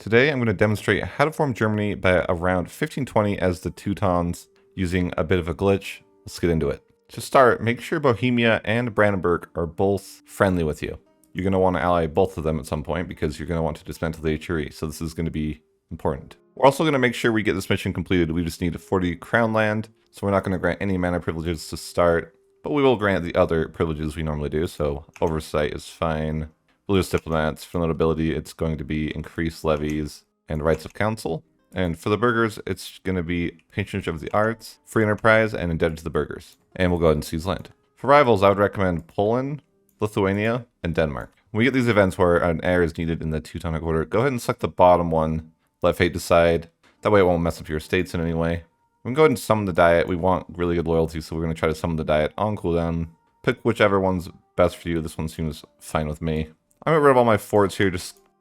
Today I'm going to demonstrate how to form Germany by around 1520 as the Teutons using a bit of a glitch. Let's get into it. To start, make sure Bohemia and Brandenburg are both friendly with you. You're going to want to ally both of them at some point because you're going to want to dismantle the HRE, so this is going to be important. We're also going to make sure we get this mission completed. We just need 40 crown land, so we're not going to grant any mana privileges to start, but we will grant the other privileges we normally do, so oversight is fine. Religious diplomats, for notability, it's going to be increased levies and rights of council. And for the burghers, it's going to be patronage of the arts, free enterprise, and indebted to the burghers. And we'll go ahead and seize land. For rivals, I would recommend Poland, Lithuania, and Denmark. When we get these events where an heir is needed in the Teutonic order, go ahead and select the bottom one, let fate decide. That way it won't mess up your states in any way. We can go ahead and summon the diet. We want really good loyalty, so we're going to try to summon the diet on cooldown. Pick whichever one's best for you. This one seems fine with me. I'm going to get rid of all my forts here.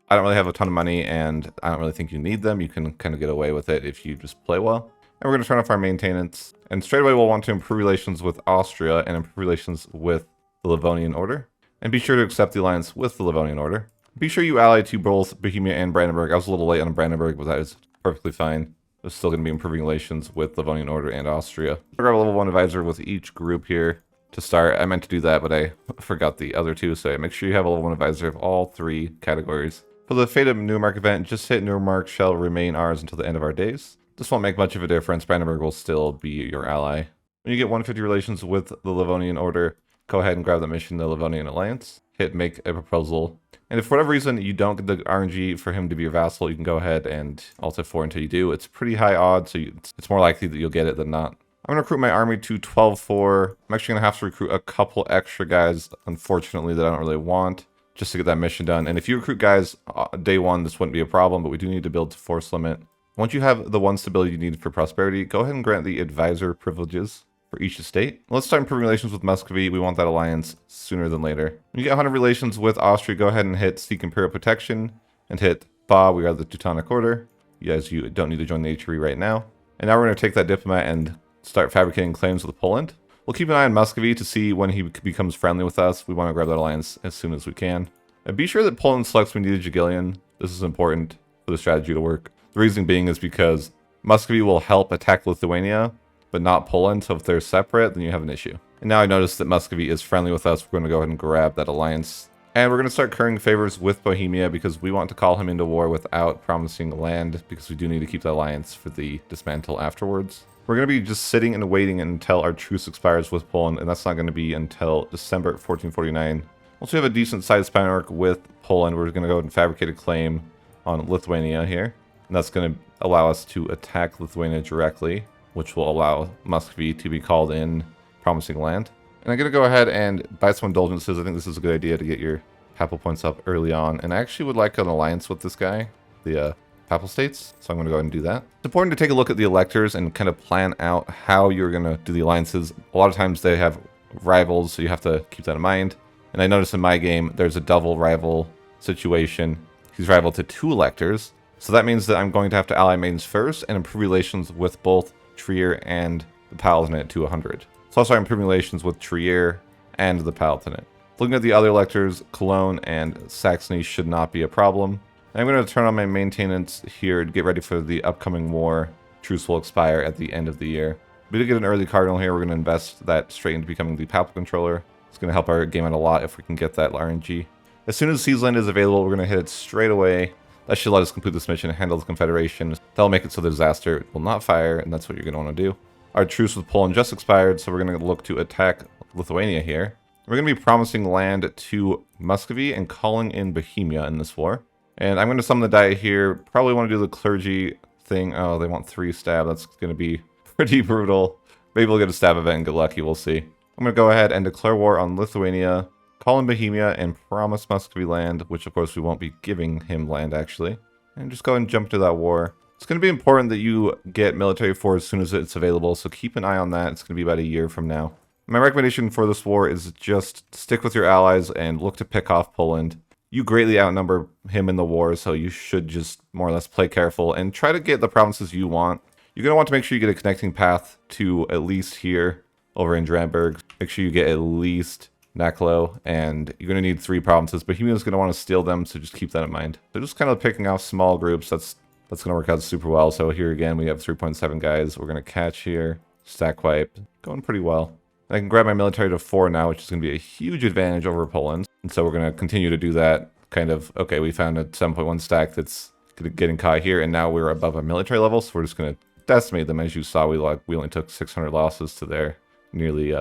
I don't really have a ton of money, and I don't really think you need them. You can kind of get away with it if you just play well. And we're going to turn off our maintenance. And straight away, we'll want to improve relations with Austria and improve relations with the Livonian Order. And be sure to accept the alliance with the Livonian Order. Be sure you ally to both Bohemia and Brandenburg. I was a little late on Brandenburg, but that is perfectly fine. There's still going to be improving relations with Livonian Order and Austria. I'll grab a level 1 advisor with each group here. To start, I meant to do that, but I forgot the other two, so make sure you have a level 1 advisor of all 3 categories. For the Fate of Neumark event, just hit Neumark shall remain ours until the end of our days. This won't make much of a difference. Brandenburg will still be your ally. When you get 150 relations with the Livonian Order, go ahead and grab that mission, the Livonian Alliance. Hit make a proposal. And if for whatever reason you don't get the RNG for him to be your vassal, you can go ahead and Alt F4 until you do. It's pretty high odds, so it's more likely that you'll get it than not. I'm going to recruit my army to 12-4. I'm actually going to have to recruit a couple extra guys, unfortunately, that I don't really want, just to get that mission done. And if you recruit guys day 1, this wouldn't be a problem, but we do need to build to force limit. Once you have the 1 stability you need for prosperity, go ahead and grant the advisor privileges for each estate. Let's start improving relations with Muscovy. We want that alliance sooner than later. When you get 100 relations with Austria, go ahead and hit Seek Imperial Protection and hit Ba. We are the Teutonic Order. You don't need to join the HRE right now. And now we're going to take that diplomat and start fabricating claims with Poland. We'll keep an eye on Muscovy to see when he becomes friendly with us. We want to grab that alliance as soon as we can. And be sure that Poland selects when needed Jagiellon. This is important for the strategy to work. The reason being is because Muscovy will help attack Lithuania, but not Poland. So if they're separate, then you have an issue. And now I notice that Muscovy is friendly with us. We're going to go ahead and grab that alliance. And we're going to start currying favors with Bohemia because we want to call him into war without promising land, because we do need to keep the alliance for the dismantle afterwards. We're going to be just sitting and waiting until our truce expires with Poland, and that's not going to be until December 1449. Once we have a decent sized span arc with Poland, we're going to go ahead and fabricate a claim on Lithuania here. And that's going to allow us to attack Lithuania directly, which will allow Muscovy to be called in, promising land. And I'm going to go ahead and buy some indulgences. I think this is a good idea to get your papal points up early on. And I actually would like an alliance with this guy, the Papal States, so I'm going to go ahead and do that. It's important to take a look at the electors and kind of plan out how you're going to do the alliances. A lot of times they have rivals, so you have to keep that in mind. And I noticed in my game, there's a double rival situation. He's rival to 2 electors, so that means that I'm going to have to ally maidens first and improve relations with both Trier and the Palatinate to 100. So also I'm improving relations with Trier and the Palatinate. Looking at the other electors, Cologne and Saxony should not be a problem. I'm going to turn on my maintenance here to get ready for the upcoming war. Truce will expire at the end of the year. We did get an early cardinal here. We're going to invest that straight into becoming the papal controller. It's going to help our game out a lot if we can get that RNG. As soon as Seize Land is available, we're going to hit it straight away. That should let us complete this mission and handle the Confederation. That'll make it so the disaster will not fire, and that's what you're going to want to do. Our truce with Poland just expired, so we're going to look to attack Lithuania here. We're going to be promising land to Muscovy and calling in Bohemia in this war. And I'm going to summon the diet here. Probably want to do the clergy thing. Oh, they want 3 stab. That's going to be pretty brutal. Maybe we'll get a stab event and get lucky. We'll see. I'm going to go ahead and declare war on Lithuania, call in Bohemia, and promise Muscovy land, which of course we won't be giving him land actually. And just go ahead and jump into that war. It's going to be important that you get military force as soon as it's available, so keep an eye on that. It's going to be about a year from now. My recommendation for this war is just stick with your allies and look to pick off Poland. You greatly outnumber him in the war, so you should just more or less play careful and try to get the provinces you want. You're going to want to make sure you get a connecting path to at least here over in Dramberg. Make sure you get at least Naklo, and you're going to need 3 provinces. Bohemia is going to want to steal them, so just keep that in mind. So just kind of picking off small groups, that's going to work out super well. So here again, we have 3.7 guys. We're going to catch here, stack wipe, going pretty well. I can grab my military to 4 now, which is going to be a huge advantage over Poland. And so we're going to continue to do that. Kind of, okay, we found a 7.1 stack that's getting caught here, and now we're above a military level, so we're just going to decimate them. As you saw, we only took 600 losses to their nearly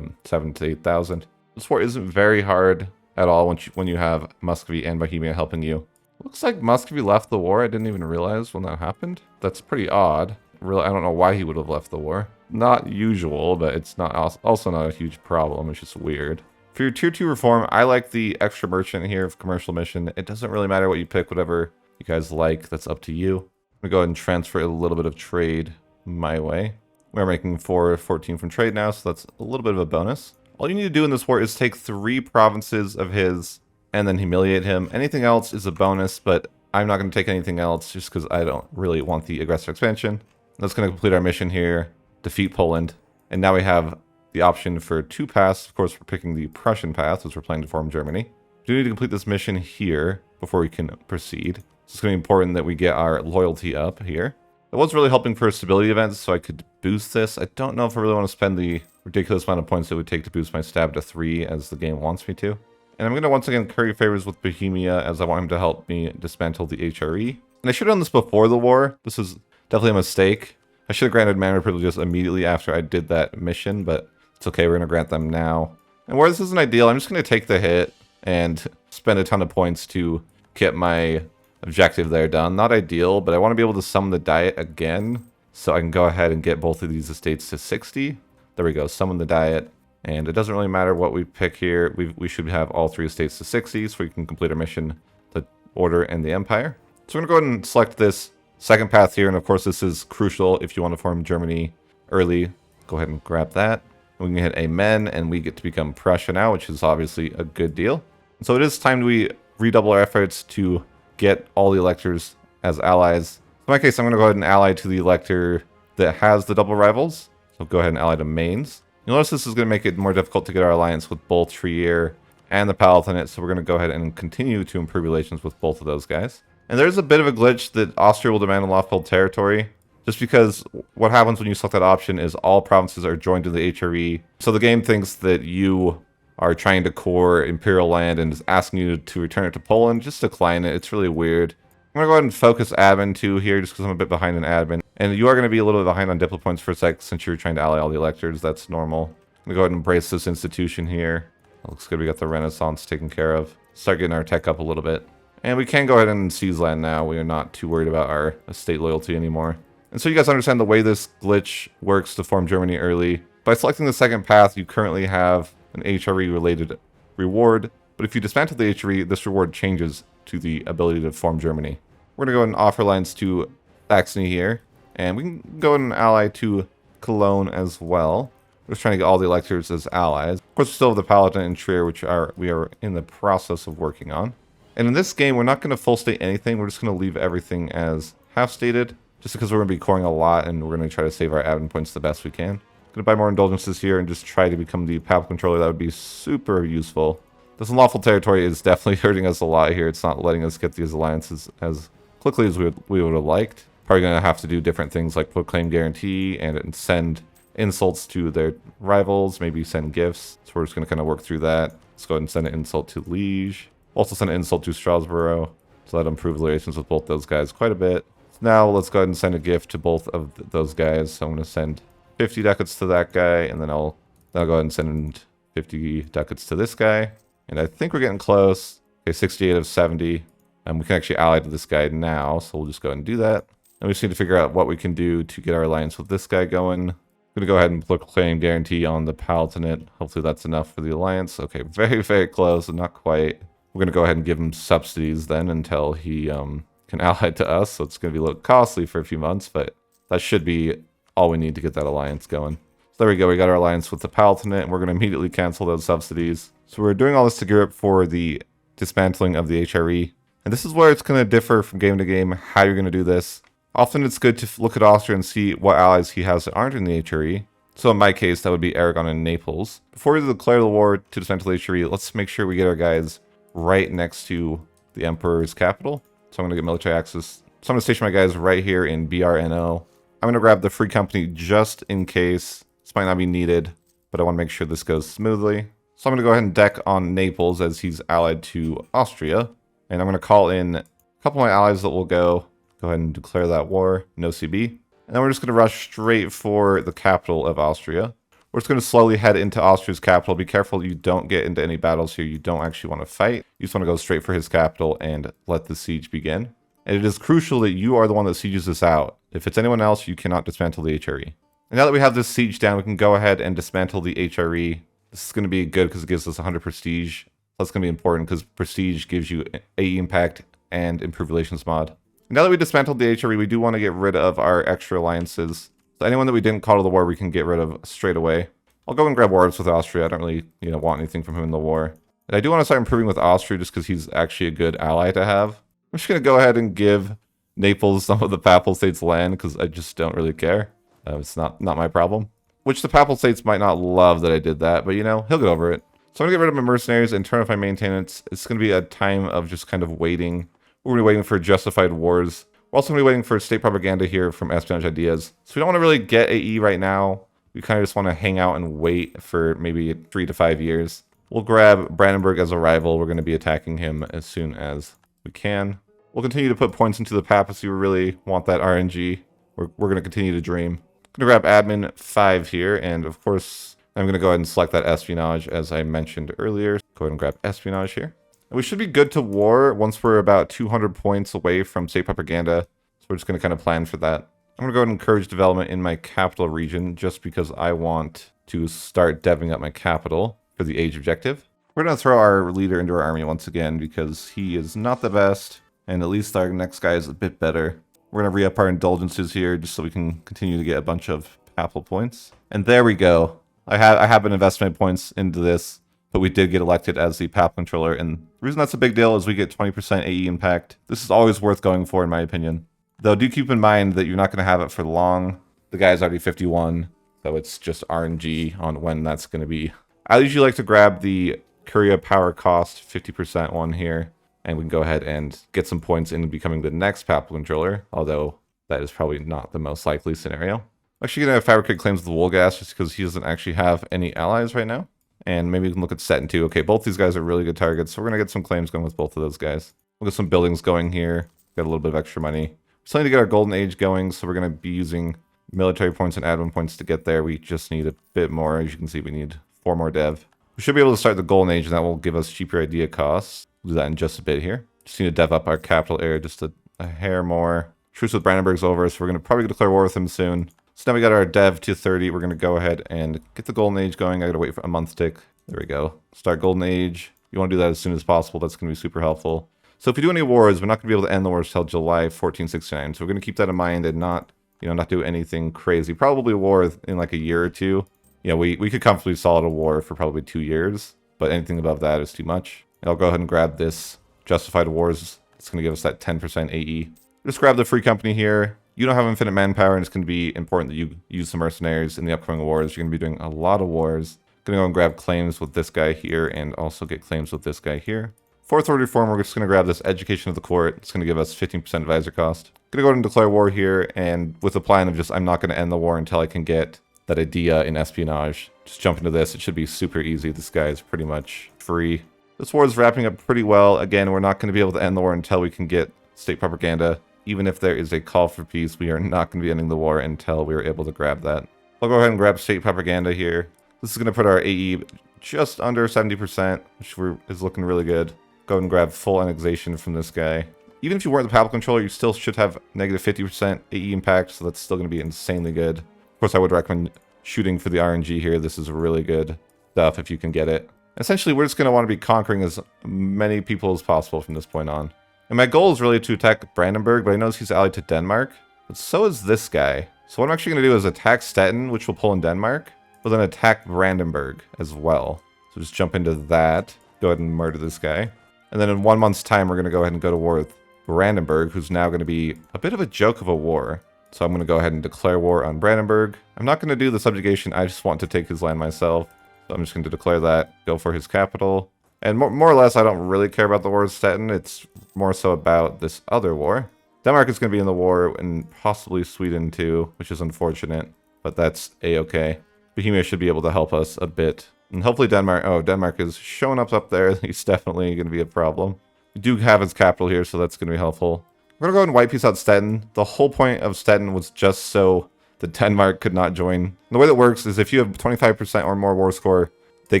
7,000 to 8,000. This war isn't very hard at all when you have Muscovy and Bohemia helping you. Looks like Muscovy left the war. I didn't even realize when that happened. That's pretty odd. Really, I don't know why he would have left the war. Not usual, but it's not also not a huge problem. It's just weird. For your tier 2 reform, I like the extra merchant here of commercial mission. It doesn't really matter what you pick, whatever you guys like, that's up to you. I'm gonna go ahead and transfer a little bit of trade my way. We're making 414 from trade now, so that's a little bit of a bonus. All you need to do in this war is take 3 provinces of his and then humiliate him. Anything else is a bonus, but I'm not going to take anything else just because I don't really want the aggressive expansion. That's going to complete our mission here, defeat Poland. And now we have the option for 2 paths. Of course, we're picking the Prussian path as we're planning to form Germany. We do need to complete this mission here before we can proceed. So it's going to be important that we get our loyalty up here. It was really helping for stability events, so I could boost this. I don't know if I really want to spend the ridiculous amount of points it would take to boost my stab to 3 as the game wants me to. And I'm going to once again curry favors with Bohemia as I want him to help me dismantle the HRE. And I should have done this before the war. This is definitely a mistake. I should have granted manor privileges immediately after I did that mission, but it's okay, we're going to grant them now. And where this isn't ideal, I'm just going to take the hit and spend a ton of points to get my objective there done. Not ideal, but I want to be able to summon the Diet again, so I can go ahead and get both of these estates to 60. There we go, summon the Diet. And it doesn't really matter what we pick here. We should have all 3 estates to 60, so we can complete our mission, the Order and the Empire. So we're going to go ahead and select this second path here, and of course this is crucial if you want to form Germany early. Go ahead and grab that. We can hit Amen, and we get to become Prussia now, which is obviously a good deal. So it is time we redouble our efforts to get all the electors as allies. In my case, I'm going to go ahead and ally to the elector that has the double rivals. So go ahead and ally to Mainz. You'll notice this is going to make it more difficult to get our alliance with both Trier and the Palatinate, so we're going to go ahead and continue to improve relations with both of those guys. And there's a bit of a glitch that Austria will demand unlawful territory, just because what happens when you select that option is all provinces are joined to the HRE. So the game thinks that you are trying to core imperial land and is asking you to return it to Poland. Just decline it. It's really weird. I'm going to go ahead and focus admin too here, just because I'm a bit behind in admin. And you are going to be a little bit behind on diplo points for a sec since you're trying to ally all the electors. That's normal. I'm going to go ahead and embrace this institution here. It looks good. We got the Renaissance taken care of. Start getting our tech up a little bit. And we can go ahead and seize land now. We are not too worried about our estate loyalty anymore. And so you guys understand the way this glitch works to form Germany early. By selecting the second path, you currently have an HRE related reward. But if you dismantle the HRE, this reward changes to the ability to form Germany. We're going to go ahead and offer lines to Saxony here. And we can go ahead and ally to Cologne as well. We're just trying to get all the electors as allies. Of course, we still have the Palatinate and Trier, which we are in the process of working on. And in this game, we're not going to full state anything. We're just going to leave everything as half stated, just because we're going to be coring a lot, and we're going to try to save our admin points the best we can. Going to buy more indulgences here and just try to become the papal controller. That would be super useful. This unlawful territory is definitely hurting us a lot here. It's not letting us get these alliances as quickly as we would have liked. Probably going to have to do different things like proclaim guarantee and send insults to their rivals, maybe send gifts. So we're just going to kind of work through that. Let's go ahead and send an insult to Liege. Also send an insult to Strasbourg. So that'll improve relations with both those guys quite a bit. Now let's go ahead and send a gift to both of those guys. So I'm going to send 50 ducats to that guy, and then I'll go ahead and send 50 ducats to this guy. And I think we're getting close. Okay, 68 of 70. And we can actually ally to this guy now, so we'll just go ahead and do that. And we just need to figure out what we can do to get our alliance with this guy going. I'm going to go ahead and proclaim guarantee on the Palatinate. Hopefully that's enough for the alliance. Okay, very, very close, not quite. We're going to go ahead and give him subsidies then until he can ally to us. So it's going to be a little costly for a few months, but that should be all we need to get that alliance going. So there we go. We got our alliance with the Palatinate, and we're going to immediately cancel those subsidies. So we're doing all this to gear up for the dismantling of the HRE. And this is where it's going to differ from game to game, how you're going to do this. Often it's good to look at Austria and see what allies he has that aren't in the HRE. So in my case, that would be Aragon and Naples. Before we declare the war to dismantle the HRE, let's make sure we get our guys right next to the Emperor's capital. So I'm going to get military access. So I'm going to station my guys right here in BRNO. I'm going to grab the free company just in case. This might not be needed, but I want to make sure this goes smoothly. So I'm going to go ahead and deck on Naples as he's allied to Austria. And I'm going to call in a couple of my allies that will go ahead and declare that war. No CB. And then we're just going to rush straight for the capital of Austria. We're just going to slowly head into Austria's capital. Be careful you don't get into any battles here. You don't actually want to fight. You just want to go straight for his capital and let the siege begin. And it is crucial that you are the one that sieges this out. If it's anyone else, you cannot dismantle the HRE. And now that we have this siege down, we can go ahead and dismantle the HRE. This is going to be good because it gives us 100 prestige. That's going to be important because prestige gives you AE impact and improved relations mod. Now that we dismantled the HRE, we do want to get rid of our extra alliances. So anyone that we didn't call to the war, we can get rid of straight away. I'll go and grab wars with Austria. I don't really, want anything from him in the war. And I do want to start improving with Austria just because he's actually a good ally to have. I'm just going to go ahead and give Naples some of the Papal States land because I just don't really care. It's not my problem. Which the Papal States might not love that I did that, but he'll get over it. So I'm going to get rid of my mercenaries and turn off my maintenance. It's going to be a time of just kind of waiting. We're going to be waiting for justified wars. We're also going to be waiting for state propaganda here from espionage ideas. So we don't want to really get AE right now. We kind of just want to hang out and wait for maybe 3 to 5 years. We'll grab Brandenburg as a rival. We're going to be attacking him as soon as we can. We'll continue to put points into the papacy. We really want that RNG. We're going to continue to dream. I'm going to grab admin 5 here. And of course, I'm going to go ahead and select that espionage as I mentioned earlier. Go ahead and grab espionage here. We should be good to war once we're about 200 points away from state propaganda. So we're just going to kind of plan for that. I'm going to go ahead and encourage development in my capital region just because I want to start deving up my capital for the age objective. We're going to throw our leader into our army once again because he is not the best. And at least our next guy is a bit better. We're going to re-up our indulgences here just so we can continue to get a bunch of papal points. And there we go. I have been investing my points into this. But we did get elected as the Papal Controller, and the reason that's a big deal is we get 20% AE impact. This is always worth going for, in my opinion. Though, do keep in mind that you're not going to have it for long. The guy's already 51, so it's just RNG on when that's going to be. I usually like to grab the Curia Power Cost 50% one here, and we can go ahead and get some points into becoming the next Papal Controller, although that is probably not the most likely scenario. I'm actually going to fabricate claims with Wolgast just because he doesn't actually have any allies right now. And maybe we can look at Stettin too. Okay, both these guys are really good targets, so we're going to get some claims going with both of those guys. We'll get some buildings going here. Got a little bit of extra money. Still need to get our Golden Age going, so we're going to be using military points and admin points to get there. We just need a bit more. As you can see, we need 4 more dev. We should be able to start the Golden Age, and that will give us cheaper idea costs. We'll do that in just a bit here. Just need to dev up our capital area just a hair more. Truce with Brandenburg's over, so we're going to probably declare war with him soon. So now we got our dev to 30. We're going to go ahead and get the Golden Age going. I got to wait for a month tick. There we go. Start Golden Age. You want to do that as soon as possible. That's going to be super helpful. So if we do any wars, we're not going to be able to end the wars until July 1469. So we're going to keep that in mind and not do anything crazy. Probably a war in like a year or two. We could comfortably solve a war for probably 2 years, but anything above that is too much. And I'll go ahead and grab this Justified Wars. It's going to give us that 10% AE. Just grab the free company here. You don't have infinite manpower, and it's going to be important that you use some mercenaries in the upcoming wars. You're going to be doing a lot of wars. Going to go and grab claims with this guy here and also get claims with this guy here. For authority reform, we're just going to grab this education of the court. It's going to give us 15% advisor cost. Going to go ahead and declare war here, and with the plan of just I'm not going to end the war until I can get that idea in espionage. Just jump into this. It should be super easy. This guy is pretty much free. This war is wrapping up pretty well. Again, we're not going to be able to end the war until we can get state propaganda. Even if there is a call for peace, we are not going to be ending the war until we are able to grab that. I'll go ahead and grab state propaganda here. This is going to put our AE just under 70%, which is looking really good. Go ahead and grab full annexation from this guy. Even if you weren't the Papal Controller, you still should have negative 50% AE impact, so that's still going to be insanely good. Of course, I would recommend shooting for the RNG here. This is really good stuff if you can get it. Essentially, we're just going to want to be conquering as many people as possible from this point on. And my goal is really to attack Brandenburg, but I notice he's allied to Denmark. But so is this guy. So what I'm actually going to do is attack Stettin, which will pull in Denmark, but then attack Brandenburg as well. So just jump into that. Go ahead and murder this guy. And then in 1 month's time, we're going to go ahead and go to war with Brandenburg, who's now going to be a bit of a joke of a war. So I'm going to go ahead and declare war on Brandenburg. I'm not going to do the subjugation. I just want to take his land myself. So I'm just going to declare that, go for his capital. And more or less, I don't really care about the war of Stettin. It's more so about this other war. Denmark is going to be in the war, and possibly Sweden too, which is unfortunate. But that's a-okay. Bohemia should be able to help us a bit. And hopefully Denmark is showing up there. He's definitely going to be a problem. We do have his capital here, so that's going to be helpful. We're going to go ahead and white piece out Stettin. The whole point of Stettin was just so that Denmark could not join. And the way that works is if you have 25% or more war score, they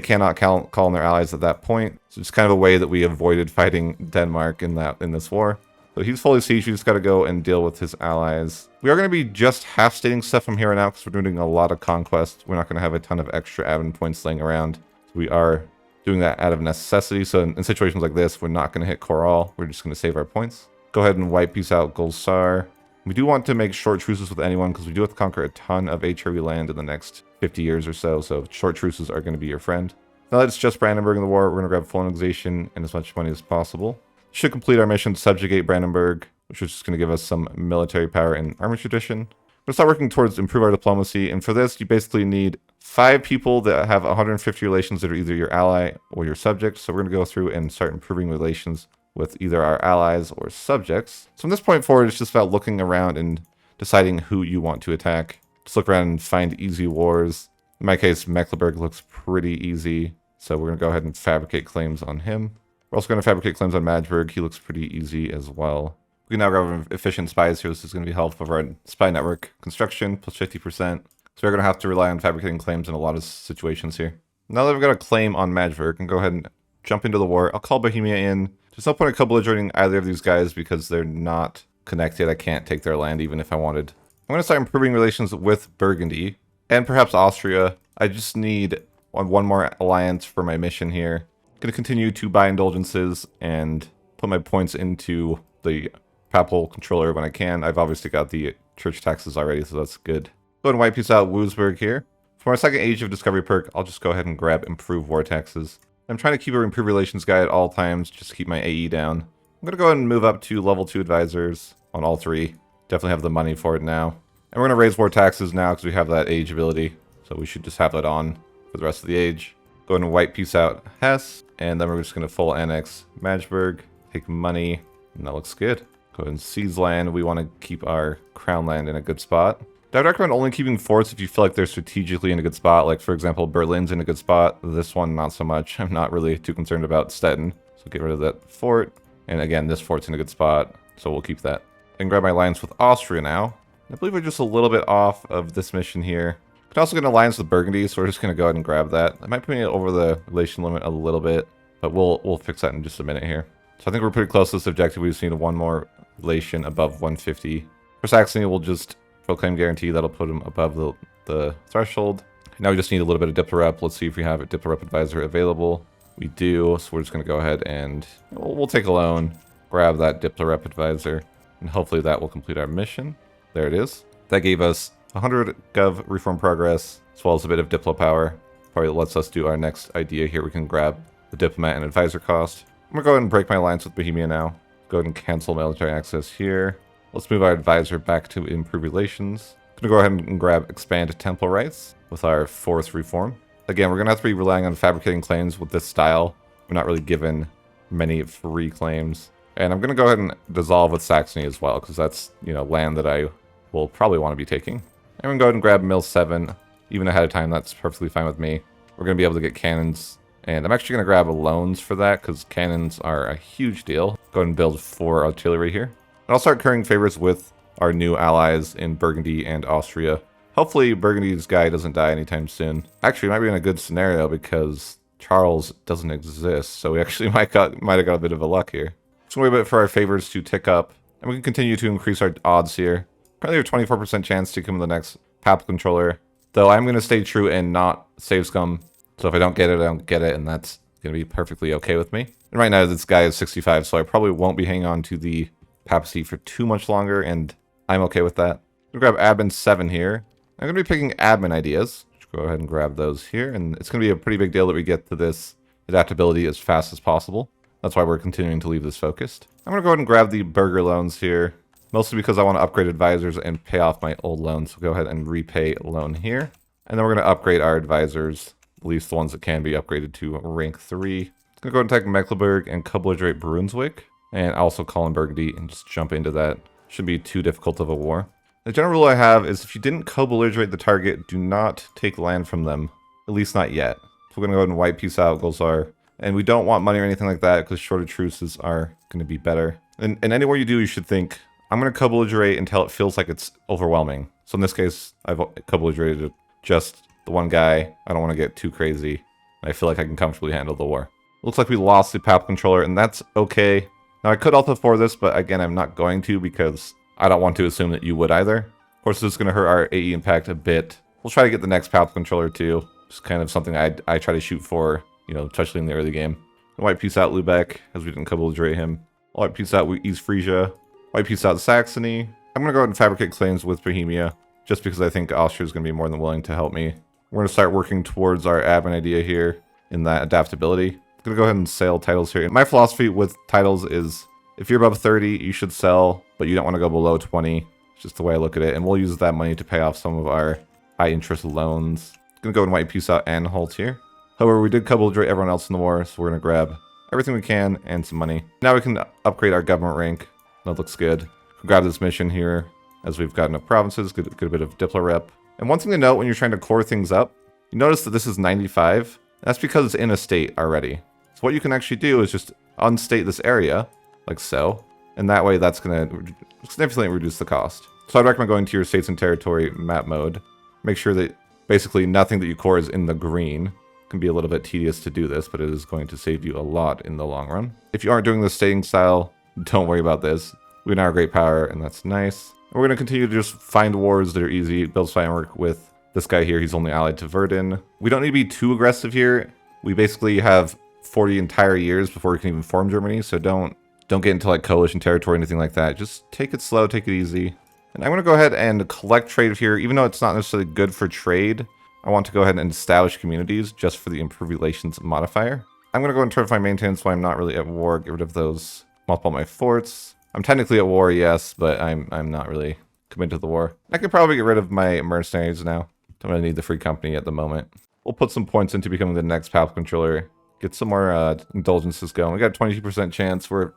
cannot call on their allies at that point. So it's kind of a way that we avoided fighting Denmark in this war. So he's fully sieged. We just got to go and deal with his allies. We are going to be just half-stating stuff from here on out because we're doing a lot of conquest. We're not going to have a ton of extra admin points laying around. So we are doing that out of necessity. So in situations like this, we're not going to hit Coral. We're just going to save our points. Go ahead and white piece out Golsar. We do want to make short truces with anyone because we do have to conquer a ton of HRE land in the next 50 years or so. So short truces are going to be your friend. Now that it's just Brandenburg in the war, we're going to grab full annexation and as much money as possible. Should complete our mission to subjugate Brandenburg, which is just going to give us some military power and army tradition. We're going to start working towards improve our diplomacy, and for this, you basically need 5 people that have 150 relations that are either your ally or your subject. So we're going to go through and start improving relations with either our allies or subjects. So from this point forward, it's just about looking around and deciding who you want to attack. Just look around and find easy wars. In my case, Mecklenburg looks pretty easy, so we're going to go ahead and fabricate claims on him. We're also going to fabricate claims on Magdeburg. He looks pretty easy as well. We can now grab efficient spies here. This is going to be helpful for our spy network construction, plus 50%. So we're going to have to rely on fabricating claims in a lot of situations here. Now that we've got a claim on Magdeburg, we can go ahead and jump into the war. I'll call Bohemia in. There's no point in co-belligerting either of these guys because they're not connected. I can't take their land even if I wanted. I'm going to start improving relations with Burgundy and perhaps Austria. I just need one more alliance for my mission here. Going to continue to buy indulgences and put my points into the papal controller when I can. I've obviously got the church taxes already, so that's good. Go ahead and white piece out Wurzburg here. For my second Age of Discovery perk, I'll just go ahead and grab Improve War Taxes. I'm trying to keep a Improve Relations guy at all times, just to keep my AE down. I'm going to go ahead and move up to level 2 advisors on all 3. Definitely have the money for it now. And we're going to raise war taxes now because we have that age ability. So we should just have that on for the rest of the age. Go ahead and white piece out Hesse. And then we're just going to full annex Magdeburg, take money, and that looks good. Go ahead and seize land. We want to keep our crown land in a good spot. I would recommend only keeping forts if you feel like they're strategically in a good spot. Like, for example, Berlin's in a good spot. This one, not so much. I'm not really too concerned about Stettin. So get rid of that fort. And again, this fort's in a good spot, so we'll keep that. And grab my alliance with Austria now. I believe we're just a little bit off of this mission here. Could also get an alliance with Burgundy, so we're just going to go ahead and grab that. I might put it over the relation limit a little bit, but we'll fix that in just a minute here. So I think we're pretty close to this objective. We just need one more relation above 150. For Saxony, we'll just proclaim guarantee. That'll put them above the threshold. Now we just need a little bit of Diplo Rep. Let's see if we have a Diplo Rep advisor available. We do, so we're just going to go ahead and we'll take a loan, grab that Diplo Rep advisor, and hopefully that will complete our mission. There it is. That gave us 100 Gov reform progress, as well as a bit of Diplo power. Probably lets us do our next idea here. We can grab the diplomat and advisor cost. I'm going to go ahead and break my alliance with Bohemia now. Go ahead and cancel military access here. Let's move our advisor back to improve relations. I'm going to go ahead and grab expand temple rights with our 4th reform. Again, we're going to have to be relying on fabricating claims with this style. We're not really given many free claims. And I'm going to go ahead and dissolve with Saxony as well, because that's, land that I will probably want to be taking. And we're going to go ahead and grab Mill 7, even ahead of time. That's perfectly fine with me. We're going to be able to get cannons. And I'm actually going to grab loans for that, because cannons are a huge deal. Go ahead and build 4 artillery here. And I'll start currying favors with our new allies in Burgundy and Austria. Hopefully Burgundy's guy doesn't die anytime soon. Actually, it might be in a good scenario because Charles doesn't exist, so we actually might have got a bit of a luck here. Just wait a bit for our favors to tick up, and we can continue to increase our odds here. Currently a 24% chance to become the next papal controller, though I'm going to stay true and not save scum. So if I don't get it, I don't get it, and that's going to be perfectly okay with me. And right now this guy is 65, so I probably won't be hanging on to the papacy for too much longer, and I'm okay with that. I'm going to grab admin 7 here. I'm going to be picking admin ideas. Just go ahead and grab those here, and it's going to be a pretty big deal that we get to this adaptability as fast as possible. That's why we're continuing to leave this focused. I'm going to go ahead and grab the burger loans here. mostly because I want to upgrade advisors and pay off my old loans. So go ahead and repay loan here. And then we're going to upgrade our advisors, at least the ones that can be upgraded to rank 3. It's going to go and attack Mecklenburg and co-belligerate Brunswick, and also call in Burgundy and just jump into that. Shouldn't be too difficult of a war. The general rule I have is if you didn't co-belligerate the target, do not take land from them, at least not yet. So we're going to go ahead and wipe peace out, Gulzar. And we don't want money or anything like that because shorter truces are going to be better. And anywhere you do, you should think, I'm going to co-belligerate until it feels like it's overwhelming. So in this case, I've co-belligerated just the one guy. I don't want to get too crazy. I feel like I can comfortably handle the war. Looks like we lost the papal controller, and that's okay. Now, I could Alpha for this, but again, I'm not going to because I don't want to assume that you would either. Of course, this is going to hurt our AE impact a bit. We'll try to get the next papal controller too. It's kind of something I try to shoot for, you know, especially in the early game. Wipe peace out Lubeck, as we didn't co-belligerate him. Wipe peace out East Frisia. Wipe peace out Saxony. I'm going to go ahead and fabricate claims with Bohemia, just because I think Austria is going to be more than willing to help me. We're going to start working towards our admin idea here in that adaptability. I'm going to go ahead and sell titles here. And my philosophy with titles is, if you're above 30, you should sell, but you don't want to go below 20. It's just the way I look at it. And we'll use that money to pay off some of our high interest loans. Going to go and wipe peace out Anhalt here. However, we did co-belligerate everyone else in the war, so we're going to grab everything we can and some money. Now we can upgrade our government rank. That looks good. We grab this mission here, as we've got enough provinces, get a bit of Diplo rep. And one thing to note when you're trying to core things up, you notice that this is 95. That's because it's in a state already. So what you can actually do is just unstate this area, like so, and that way that's going to significantly reduce the cost. So I'd recommend going to your states and territory map mode. Make sure that basically nothing that you core is in the green. It can be a little bit tedious to do this, but it is going to save you a lot in the long run. If you aren't doing the stating style, don't worry about this. We now are a great power, and that's nice. And we're going to continue to just find wars that are easy. Build spy and work with this guy here. He's only allied to Verdun. We don't need to be too aggressive here. We basically have 40 entire years before we can even form Germany, so don't get into like coalition territory or anything like that. Just take it slow, take it easy. And I'm going to go ahead and collect trade here, even though it's not necessarily good for trade. I want to go ahead and establish communities just for the improve relations modifier. I'm going to go and turn my maintenance while I'm not really at war. Get rid of those, multiple my forts. I'm technically at war, yes, but I'm not really committed to the war. I could probably get rid of my mercenaries now. Don't really need the free company at the moment. We'll put some points into becoming the next papal controller. Get some more indulgences going. We got a 22% chance. We're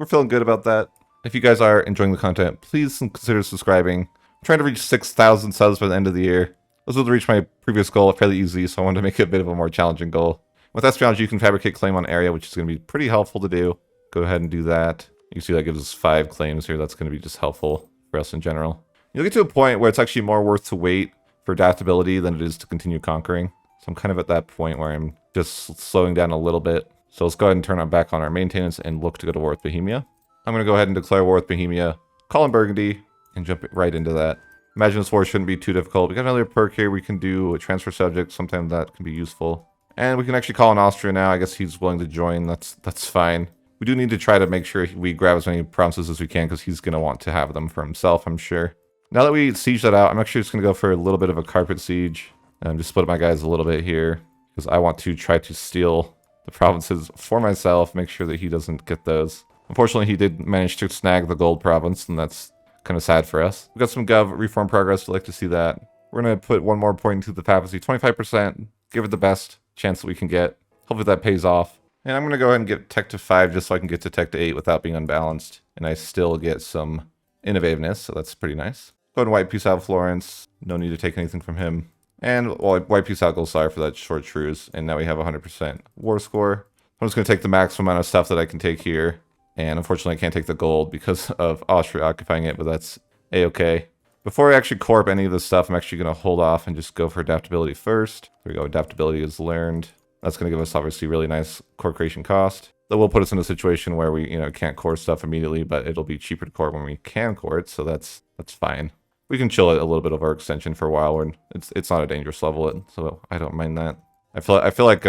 feeling good about that. If you guys are enjoying the content, please consider subscribing. I'm trying to reach 6,000 subs by the end of the year. I was able to reach my previous goal fairly easily, so I wanted to make it a bit of a more challenging goal. With espionage, you can fabricate claim on area, which is going to be pretty helpful to do. Go ahead and do that. You can see that gives us 5 claims here. That's going to be just helpful for us in general. You'll get to a point where it's actually more worth to wait for adaptability than it is to continue conquering. So I'm kind of at that point where I'm just slowing down a little bit. So let's go ahead and turn back on our maintenance and look to go to war with Bohemia. I'm going to go ahead and declare war with Bohemia, call in Burgundy, and jump right into that. Imagine this war shouldn't be too difficult. We got another perk here. We can do a transfer subject. Sometimes that can be useful. And we can actually call in Austria now. I guess he's willing to join. That's fine. We do need to try to make sure we grab as many provinces as we can because he's going to want to have them for himself, I'm sure. Now that we siege that out, I'm actually just going to go for a little bit of a carpet siege. And just split up my guys a little bit here because I want to try to steal the provinces for myself, make sure that he doesn't get those. Unfortunately, he did manage to snag the gold province, and that's kind of sad for us. We've got some Gov reform progress. I'd like to see that. We're going to put one more point into the papacy, 25%. Give it the best chance that we can get. Hopefully that pays off. And I'm going to go ahead and get tech to 5 just so I can get to tech to 8 without being unbalanced. And I still get some innovativeness, so that's pretty nice. Go ahead and wipe peace out Florence. No need to take anything from him. And wipe peace out Gulzar for that short truce. And now we have 100% war score. I'm just going to take the maximum amount of stuff that I can take here. And unfortunately, I can't take the gold because of Austria occupying it, but that's a-okay. Before I actually corp any of this stuff, I'm actually going to hold off and just go for adaptability first. There we go, adaptability is learned. That's going to give us obviously really nice core creation cost. That will put us in a situation where we can't core stuff immediately, but it'll be cheaper to core when we can core it, so that's fine. We can chill it a little bit of our extension for a while, and it's not a dangerous level, so I don't mind that. I feel like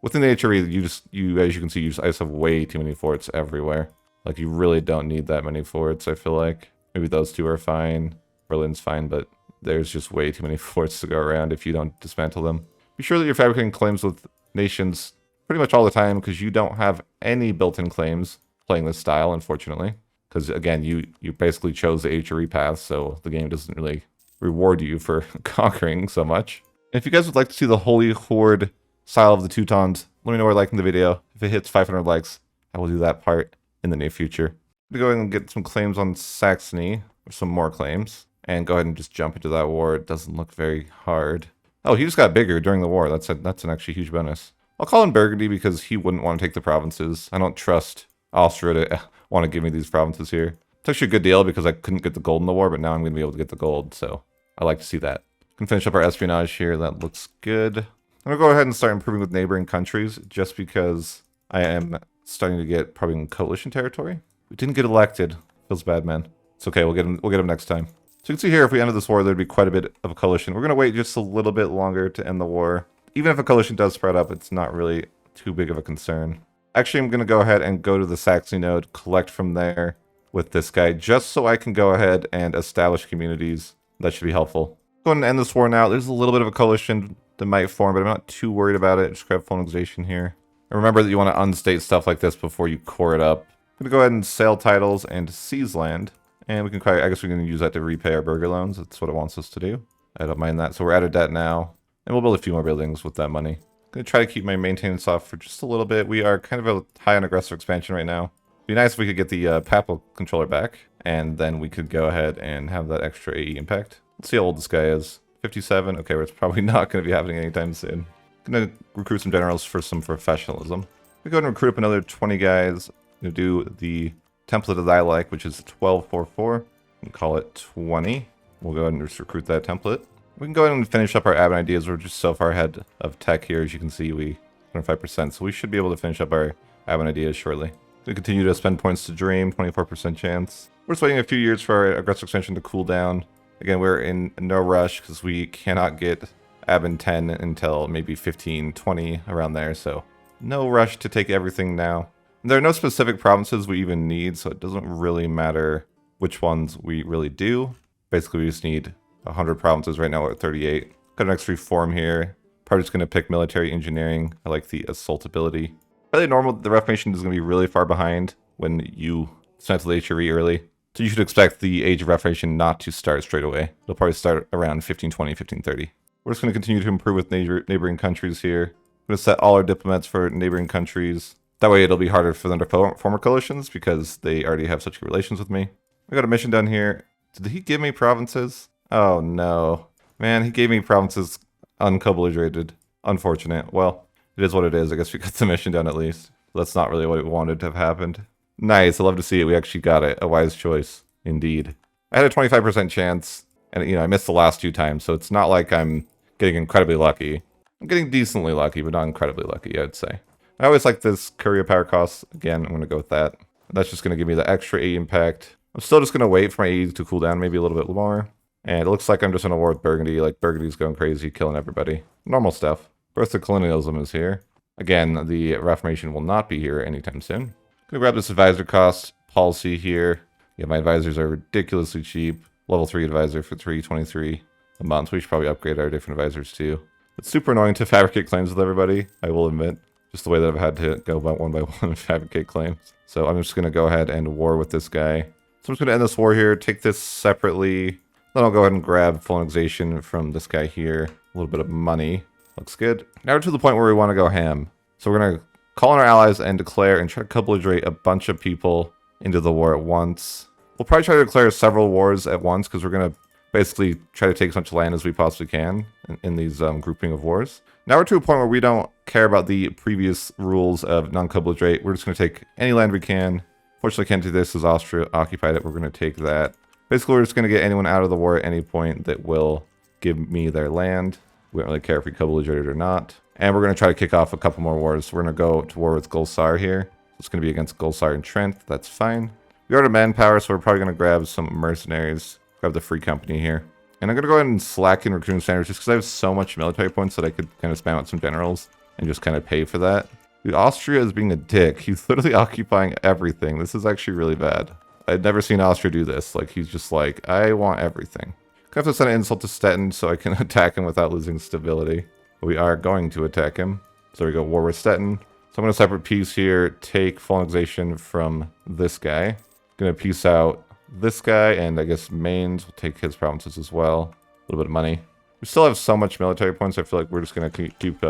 within the HRE, you as you can see, I just have way too many forts everywhere. Like you really don't need that many forts. I feel like maybe those two are fine, Berlin's fine, but there's just way too many forts to go around if you don't dismantle them. Be sure that you're fabricating claims with nations pretty much all the time because you don't have any built-in claims playing this style, unfortunately. Because again, you basically chose the HRE path, so the game doesn't really reward you for conquering so much. And if you guys would like to see the Holy Horde style of the Teutons, let me know by liking the video. If it hits 500 likes, I will do that part in the near future. I'm going to go ahead and get some claims on Saxony, or some more claims, and go ahead and just jump into that war. It doesn't look very hard. Oh, he just got bigger during the war. That's an actually huge bonus. I'll call in Burgundy because he wouldn't want to take the provinces. I don't trust Austria to want to give me these provinces here. It's actually a good deal because I couldn't get the gold in the war, but now I'm going to be able to get the gold, so I like to see that. We can finish up our espionage here. That looks good. I'm going to go ahead and start improving with neighboring countries just because I am starting to get probably in coalition territory. We didn't get elected. Feels bad, man. It's okay. We'll get him next time. So you can see here, if we ended this war, there'd be quite a bit of a coalition. We're going to wait just a little bit longer to end the war. Even if a coalition does spread up, it's not really too big of a concern. Actually, I'm going to go ahead and go to the Saxony node, collect from there with this guy, just so I can go ahead and establish communities. That should be helpful. Go ahead and end this war now. There's a little bit of a coalition that might form, but I'm not too worried about it. Just grab colonization here. And remember that you want to unstate stuff like this before you core it up. I'm going to go ahead and sell titles and seize land. And we can I guess we can use that to repay our burger loans. That's what it wants us to do. I don't mind that. So we're out of debt now. And we'll build a few more buildings with that money. I'm going to try to keep my maintenance off for just a little bit. We are kind of high on aggressive expansion right now. It'd be nice if we could get the papal controller back. And then we could go ahead and have that extra AE impact. Let's see how old this guy is. 57. Okay, well, it's probably not going to be happening anytime soon. I'm going to recruit some generals for some professionalism. We go ahead and recruit up another 20 guys. I'm going to do the template that I like, which is 1244. And call it 20. We'll go ahead and just recruit that template. We can go ahead and finish up our admin ideas. We're just so far ahead of tech here. As you can see, we 105%. So we should be able to finish up our admin ideas shortly. We continue to spend points to dream, 24% chance. We're just waiting a few years for our aggressive expansion to cool down. Again, we're in no rush because we cannot get admin 10 until maybe 15, 20 around there. So no rush to take everything now. There are no specific provinces we even need, so it doesn't really matter which ones we really do. Basically, we just need 100 provinces right now. We're at 38. Got an extra reform here. Probably just going to pick military engineering. I like the assault ability. Fairly normal. The Reformation is going to be really far behind when you start the HRE early. So you should expect the Age of Reformation not to start straight away. It'll probably start around 1520, 1530. We're just going to continue to improve with neighboring countries here. I'm going to set all our diplomats for neighboring countries. That way it'll be harder for them to form coalitions because they already have such good relations with me. I got a mission down here. Did he give me provinces? Oh no. Man, he gave me provinces unco-belligerated. Unfortunate. Well, it is what it is. I guess we got the mission done at least. That's not really what we wanted to have happened. Nice. I love to see it. We actually got it. A wise choice. Indeed. I had a 25% chance, and I missed the last 2 times, so it's not like I'm getting incredibly lucky. I'm getting decently lucky, but not incredibly lucky, I'd say. I always like this courier power cost. Again, I'm going to go with that. That's just going to give me the extra AE impact. I'm still just going to wait for my AE to cool down maybe a little bit more. And it looks like I'm just in a war with Burgundy. Like, Burgundy's going crazy, killing everybody. Normal stuff. Birth of colonialism is here. Again, the Reformation will not be here anytime soon. Gonna grab this advisor cost policy here. Yeah, my advisors are ridiculously cheap. Level 3 advisor for $323 a month. We should probably upgrade our different advisors too. It's super annoying to fabricate claims with everybody, I will admit. Just the way that I've had to go by one and fabricate claims. So I'm just gonna go ahead and war with this guy. So I'm just gonna end this war here, take this separately. Then I'll go ahead and grab full annexation from this guy here. A little bit of money. Looks good. Now we're to the point where we want to go ham. So we're going to call on our allies and declare and try to co-belligerate a bunch of people into the war at once. We'll probably try to declare several wars at once because we're going to basically try to take as much land as we possibly can in these grouping of wars. Now we're to a point where we don't care about the previous rules of non-co-belligerate. We're just going to take any land we can. Fortunately, can't do this as Austria occupied it. We're going to take that. Basically, we're just going to get anyone out of the war at any point that will give me their land. We don't really care if we co-belligerate or not. And we're going to try to kick off a couple more wars. We're going to go to war with Gulsar here. It's going to be against Gulsar and Trent. That's fine. We are out of manpower, so we're probably going to grab some mercenaries. Grab the free company here. And I'm going to go ahead and slacken recruiting standards just because I have so much military points that I could kind of spam out some generals and just kind of pay for that. Dude, Austria is being a dick. He's literally occupying everything. This is actually really bad. I'd never seen Austria do this. Like, he's just like, I want everything. I have to send an insult to Stettin so I can attack him without losing stability. But we are going to attack him. So there we go, war with Stettin. So I'm going to separate peace here, take full annexation from this guy. Gonna peace out this guy, and I guess Mainz will take his provinces as well. A little bit of money. We still have so much military points. I feel like we're just gonna keep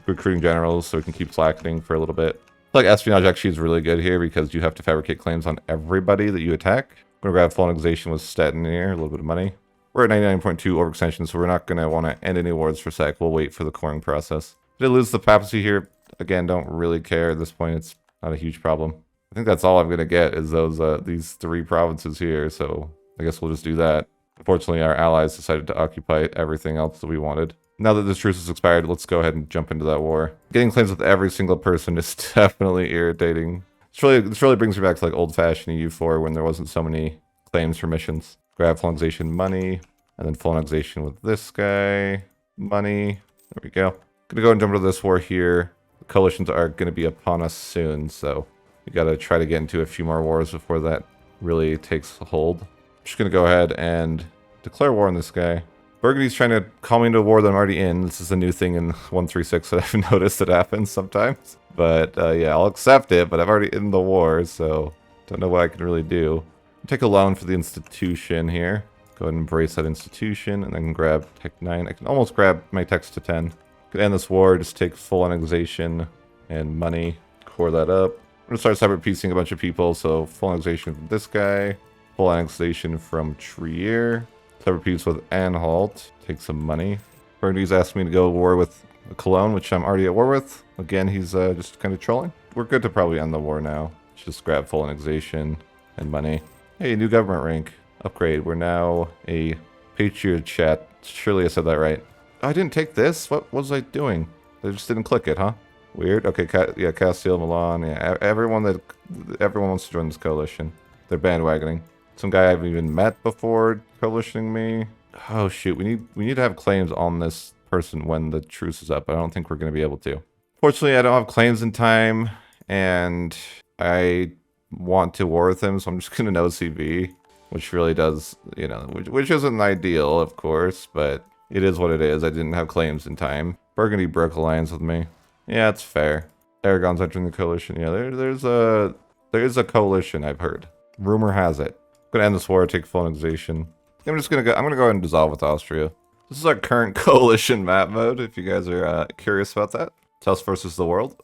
recruiting generals so we can keep slackening for a little bit. I feel like espionage actually is really good here because you have to fabricate claims on everybody that you attack. I'm gonna grab full annexation with Stettin here, a little bit of money. We're at 99.2 overextension, so we're not gonna want to end any wars for a sec. We'll wait for the coring process. Did I lose the papacy here? Again, don't really care at this point. It's not a huge problem. I think that's all I'm gonna get is those these 3 provinces here, so I guess we'll just do that. Unfortunately, our allies decided to occupy everything else that we wanted. Now that this truce has expired, let's go ahead and jump into that war. Getting claims with every single person is definitely irritating. This really brings me back to like old-fashioned EU4 when there wasn't so many claims for missions. Grab full annexation money, and then full annexation with this guy. Money. There we go. Gonna go and jump into this war here. The coalitions are gonna be upon us soon, so we gotta try to get into a few more wars before that really takes hold. I'm just gonna go ahead and declare war on this guy. Burgundy's trying to call me into a war that I'm already in. This is a new thing in 136 that I've noticed it happens sometimes. But yeah, I'll accept it, but I'm already in the war, so don't know what I can really do. Take a loan for the institution here. Go ahead and embrace that institution, and then grab Tech 9. I can almost grab my techs to 10. Could end this war, just take full annexation and money, core that up. I'm gonna start separate piecing a bunch of people, so full annexation from this guy, full annexation from Trier, separate piece with Anhalt, take some money. Burgundy's asked me to go to war with Cologne, which I'm already at war with. Again, he's just kind of trolling. We're good to probably end the war now. Just grab full annexation and money. Hey, new government rank. Upgrade. We're now a Patriot chat. Surely I said that right. Oh, I didn't take this? What was I doing? I just didn't click it, huh? Weird. Okay, yeah, Castile, Milan. Yeah, everyone wants to join this coalition. They're bandwagoning. Some guy I haven't even met before coalitioning me. Oh shoot, we need to have claims on this person when the truce is up. I don't think we're going to be able to. Fortunately, I don't have claims in time, and I want to war with him, so I'm just going to no CV, which really does, you know, which isn't ideal, of course, but it is what it is. I didn't have claims in time. Burgundy broke alliance with me. Yeah, it's fair. Aragon's entering the coalition. Yeah, there is a coalition, I've heard. Rumor has it. I'm gonna end this war, take full annexation. I'm gonna go ahead and dissolve with Austria. This is our current coalition map mode, if you guys are curious about that. It's us versus the world.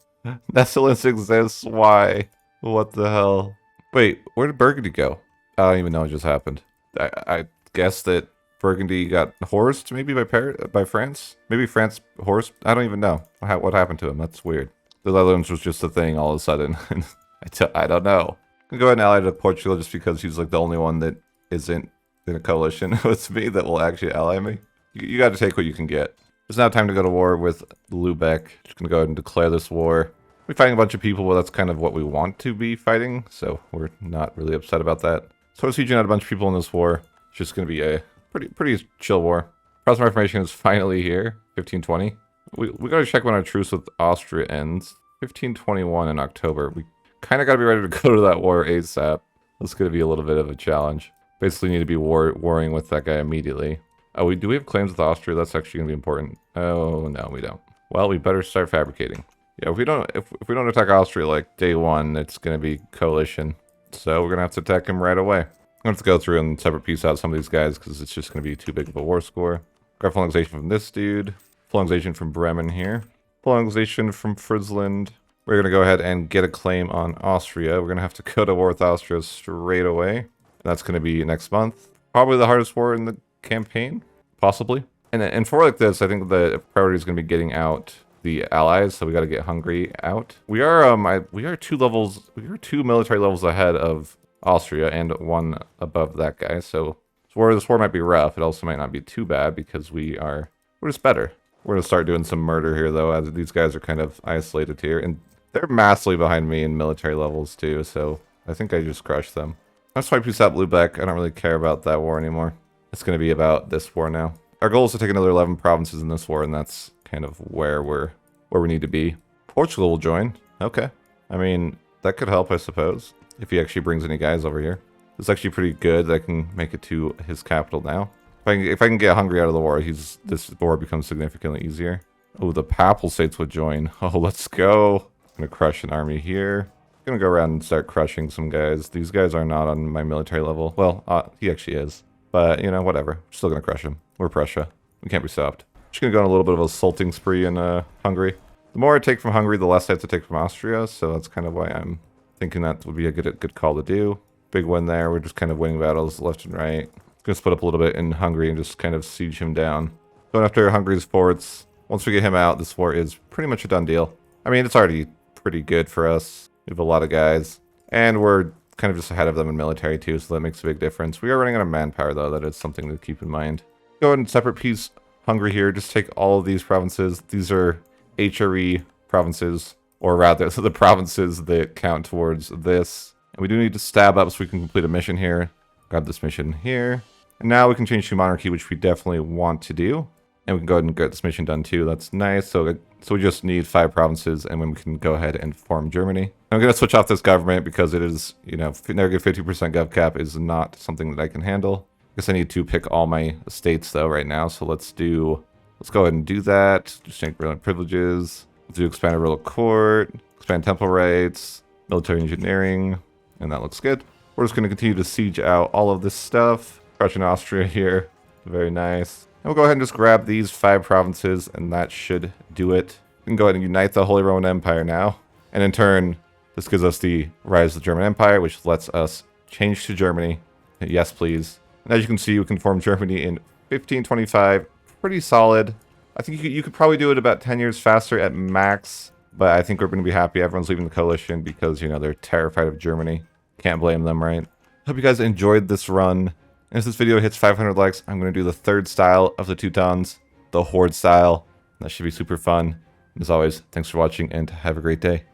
Netherlands exists. Why? What the hell? Wait, where did Burgundy go? I don't even know what just happened. I guess that Burgundy got horsed maybe by France? Maybe France horsed? I don't even know what happened to him. That's weird. The Netherlands was just a thing all of a sudden. I don't know. I'm gonna go ahead and ally to Portugal just because he's like the only one that isn't in a coalition with me that will actually ally me. You got to take what you can get. It's now time to go to war with Lubeck. Just gonna go ahead and declare this war. We're fighting a bunch of people. Well, that's kind of what we want to be fighting, so we're not really upset about that. So we're sieging out a bunch of people in this war. It's just gonna be a pretty chill war. Protestant Reformation is finally here. 1520. We gotta check when our truce with Austria ends. 1521 in October. We kind of gotta be ready to go to that war ASAP. That's gonna be a little bit of a challenge. Basically need to be warring with that guy immediately. Oh, do we have claims with Austria? That's actually gonna be important. Oh no, we don't. Well, we better start fabricating. Yeah, if we don't attack Austria like day one, it's gonna be coalition. So we're gonna have to attack him right away. I'm gonna have to go through and separate piece out some of these guys because it's just gonna be too big of a war score. Grab full annexation from this dude. Full annexation from Bremen here. Full annexation from Friesland. We're gonna go ahead and get a claim on Austria. We're gonna have to go to war with Austria straight away. And that's gonna be next month. Probably the hardest war in the campaign, possibly. And for like this, I think the priority is gonna be getting out the allies. So we got to get Hungary out. We are 2 military levels ahead of Austria and 1 above that guy. So this war might be rough. It also might not be too bad because we're just better. We're gonna start doing some murder here though, as these guys are kind of isolated here, and they're massively behind me in military levels too. So I think I just crushed them. Let's swipe piece out Lubeck. I don't really care about that war anymore. It's gonna be about this war now. Our goal is to take another 11 provinces in this war, and that's kind of where we need to be. Portugal will join. Okay. I mean, that could help, I suppose, if he actually brings any guys over here. It's actually pretty good that I can make it to his capital now. If I can get Hungary out of the war, this war becomes significantly easier. Oh, the Papal States would join. Oh, let's go. I'm gonna crush an army here. Gonna go around and start crushing some guys. These guys are not on my military level. Well, he actually is. But, you know, whatever. Still gonna crush him. We're Prussia. We can't be stopped. Just gonna go on a little bit of a assaulting spree in Hungary. The more I take from Hungary, the less I have to take from Austria, so that's kind of why I'm thinking that would be a good call to do. Big win there. We're just kind of winning battles left and right. Gonna split up a little bit in Hungary and just kind of siege him down. Going after Hungary's forts. Once we get him out, this war is pretty much a done deal. I mean, it's already pretty good for us. We have a lot of guys. And we're kind of just ahead of them in military too, so that makes a big difference. We are running out of manpower though, that is something to keep in mind. Go ahead and separate piece Hungary here. Just take all of these provinces. These are HRE provinces, or rather, the provinces that count towards this. And we do need to stab up so we can complete a mission here. Grab this mission here. And now we can change to monarchy, which we definitely want to do. And we can go ahead and get this mission done too. That's nice. So we just need 5 provinces, and then we can go ahead and form Germany. I'm going to switch off this government because it is, you know, negative 50% gov cap is not something that I can handle. I guess I need to pick all my estates though right now. So let's go ahead and do that. Just change brilliant privileges. Let's do expand royal court, expand temple rights, military engineering, and that looks good. We're just going to continue to siege out all of this stuff. Crushing Austria here. Very nice. And we'll go ahead and just grab these 5 provinces, and that should do it. We can go ahead and unite the Holy Roman Empire now. And in turn, this gives us the rise of the German Empire, which lets us change to Germany. Yes, please. And as you can see, we can form Germany in 1525. Pretty solid. I think you could probably do it about 10 years faster at max. But I think we're going to be happy everyone's leaving the coalition because, you know, they're terrified of Germany. Can't blame them, right? Hope you guys enjoyed this run. And if this video hits 500 likes, I'm going to do the 3rd style of the Teutons, the Horde style. That should be super fun. And as always, thanks for watching and have a great day.